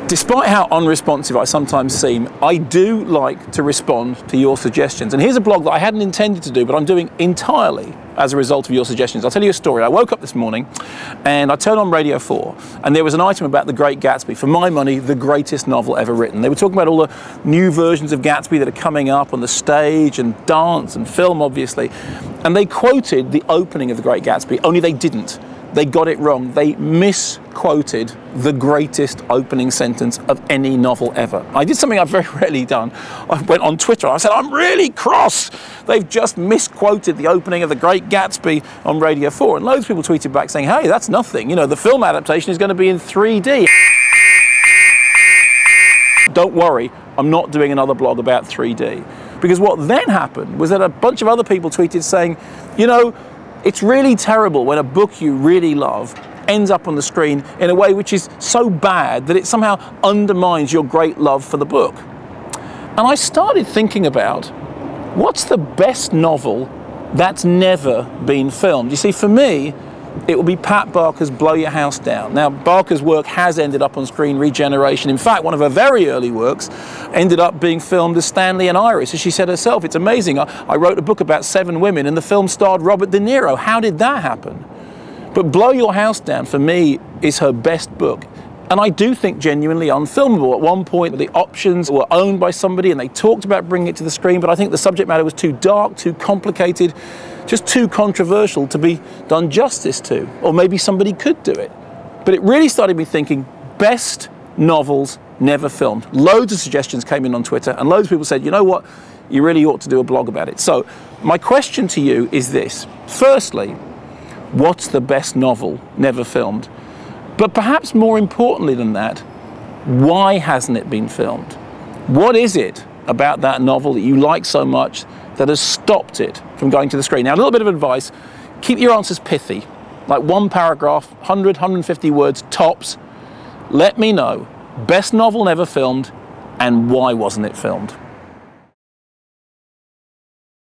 Despite how unresponsive I sometimes seem, I do like to respond to your suggestions. And here's a blog that I hadn't intended to do, but I'm doing entirely as a result of your suggestions. I'll tell you a story. I woke up this morning and I turned on Radio 4 and there was an item about The Great Gatsby. For my money, the greatest novel ever written. They were talking about all the new versions of Gatsby that are coming up on the stage and dance and film, obviously. And they quoted the opening of The Great Gatsby, only they didn't. They got it wrong. They misquoted the greatest opening sentence of any novel ever. I did something I've very rarely done. I went on Twitter and I said, I'm really cross. They've just misquoted the opening of The Great Gatsby on Radio 4. And loads of people tweeted back saying, hey, that's nothing. You know, the film adaptation is going to be in 3D. Don't worry, I'm not doing another blog about 3D. Because what then happened was that a bunch of other people tweeted saying, you know, it's really terrible when a book you really love ends up on the screen in a way which is so bad that it somehow undermines your great love for the book. And I started thinking about what's the best novel that's never been filmed. You see, for me, it will be Pat Barker's Blow Your House Down. Now, Barker's work has ended up on screen, Regeneration. In fact, one of her very early works ended up being filmed as Stanley and Iris. As she said herself, it's amazing. I wrote a book about 7 women and the film starred Robert De Niro. How did that happen? But Blow Your House Down, for me, is her best book. And I do think genuinely unfilmable. At one point, the options were owned by somebody and they talked about bringing it to the screen, but I think the subject matter was too dark, too complicated, just too controversial to be done justice to. Or maybe somebody could do it. But it really started me thinking, best novels never filmed. Loads of suggestions came in on Twitter and loads of people said, you know what, you really ought to do a blog about it. So my question to you is this. Firstly, what's the best novel never filmed? But perhaps more importantly than that, why hasn't it been filmed? What is it about that novel that you like so much that has stopped it from going to the screen? Now, a little bit of advice, keep your answers pithy, like 1 paragraph, 100, 150 words tops. Let me know, best novel never filmed and why wasn't it filmed?